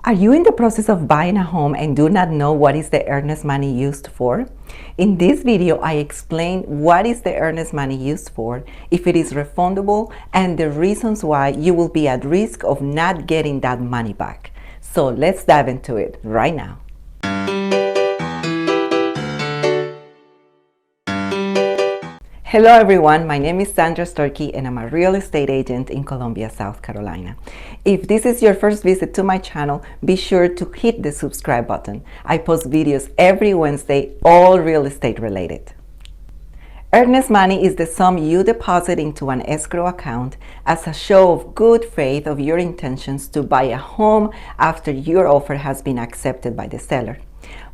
Are you in the process of buying a home and do not know what is the earnest money used for? In this video, I explain what is the earnest money used for, if it is refundable, and the reasons why you will be at risk of not getting that money back. So let's dive into it right now. Hello everyone, my name is Sandra Storkey and I'm a real estate agent in Columbia, South Carolina. If this is your first visit to my channel, be sure to hit the subscribe button. I post videos every Wednesday, all real estate related. Earnest money is the sum you deposit into an escrow account as a show of good faith of your intentions to buy a home after your offer has been accepted by the seller.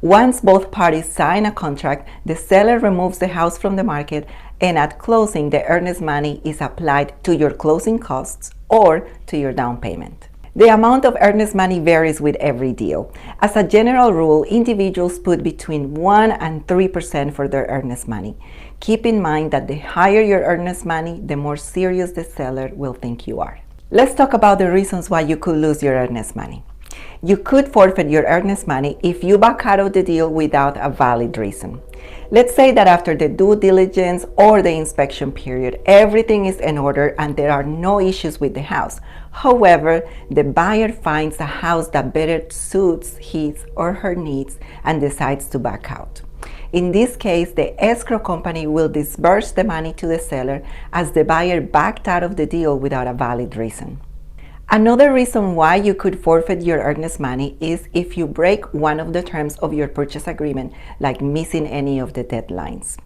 Once both parties sign a contract, the seller removes the house from the market, and at closing, the earnest money is applied to your closing costs or to your down payment. The amount of earnest money varies with every deal. As a general rule, individuals put between 1 and 3% for their earnest money. Keep in mind that the higher your earnest money, the more serious the seller will think you are. Let's talk about the reasons why you could lose your earnest money. You could forfeit your earnest money if you back out of the deal without a valid reason. Let's say that after the due diligence or the inspection period, everything is in order and there are no issues with the house. However, the buyer finds a house that better suits his or her needs and decides to back out. In this case, the escrow company will disburse the money to the seller as the buyer backed out of the deal without a valid reason. Another reason why you could forfeit your earnest money is if you break one of the terms of your purchase agreement, like missing any of the deadlines.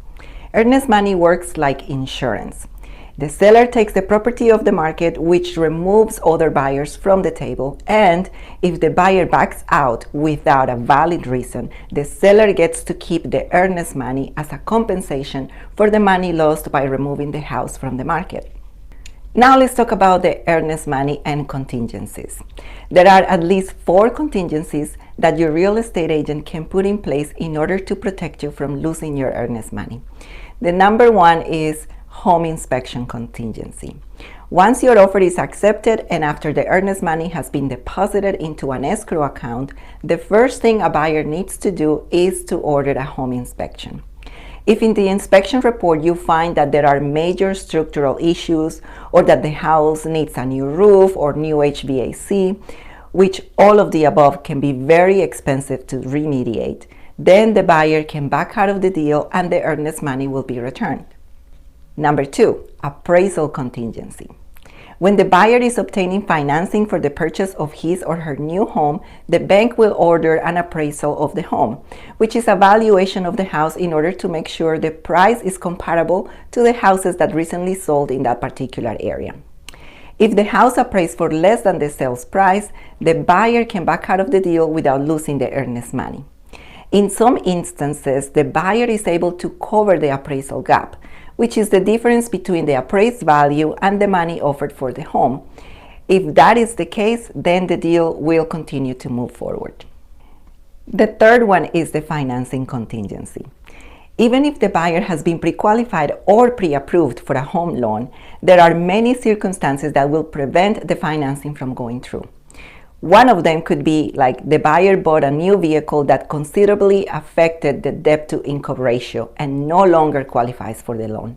Earnest money works like insurance. The seller takes the property off the market, which removes other buyers from the table, and if the buyer backs out without a valid reason, the seller gets to keep the earnest money as a compensation for the money lost by removing the house from the market. Now let's talk about the earnest money and contingencies. There are at least 4 contingencies that your real estate agent can put in place in order to protect you from losing your earnest money. The number 1 is home inspection contingency. Once your offer is accepted and after the earnest money has been deposited into an escrow account, the first thing a buyer needs to do is to order a home inspection. If in the inspection report you find that there are major structural issues or that the house needs a new roof or new HVAC, which all of the above can be very expensive to remediate, then the buyer can back out of the deal and the earnest money will be returned. Number 2, appraisal contingency. When the buyer is obtaining financing for the purchase of his or her new home, the bank will order an appraisal of the home, which is a valuation of the house in order to make sure the price is comparable to the houses that recently sold in that particular area. If the house appraised for less than the sales price, the buyer can back out of the deal without losing the earnest money. In some instances, the buyer is able to cover the appraisal gap, which is the difference between the appraised value and the money offered for the home. If that is the case, then the deal will continue to move forward. The third one is the financing contingency. Even if the buyer has been pre-qualified or pre-approved for a home loan, there are many circumstances that will prevent the financing from going through. One of them could be like the buyer bought a new vehicle that considerably affected the debt-to-income ratio and no longer qualifies for the loan.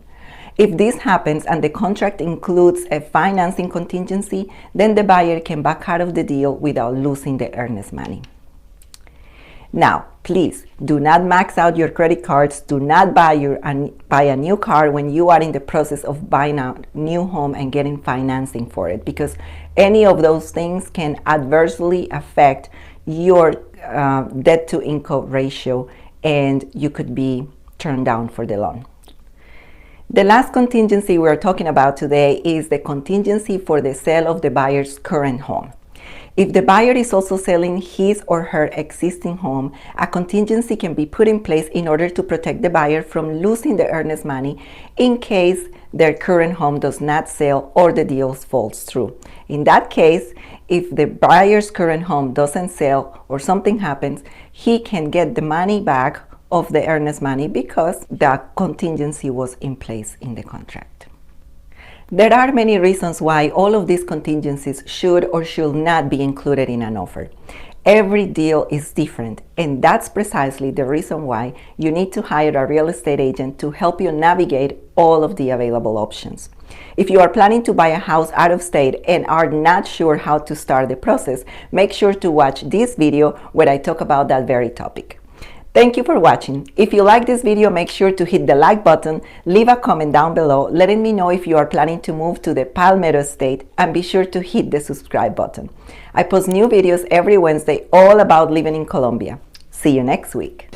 If this happens and the contract includes a financing contingency, then the buyer can back out of the deal without losing the earnest money. Now, please do not max out your credit cards. Do not buy a new car when you are in the process of buying a new home and getting financing for it, because any of those things can adversely affect your debt-to-income ratio and you could be turned down for the loan. The last contingency we're talking about today is the contingency for the sale of the buyer's current home. If the buyer is also selling his or her existing home, a contingency can be put in place in order to protect the buyer from losing the earnest money in case their current home does not sell or the deal falls through. In that case, if the buyer's current home doesn't sell or something happens, he can get the money back of the earnest money because the contingency was in place in the contract. There are many reasons why all of these contingencies should or should not be included in an offer. Every deal is different, and that's precisely the reason why you need to hire a real estate agent to help you navigate all of the available options. If you are planning to buy a house out of state and are not sure how to start the process, make sure to watch this video where I talk about that very topic. Thank you for watching. If you like this video, make sure to hit the like button, leave a comment down below letting me know if you are planning to move to the Palmetto State, and be sure to hit the subscribe button. I post new videos every Wednesday all about living in Colombia. See you next week.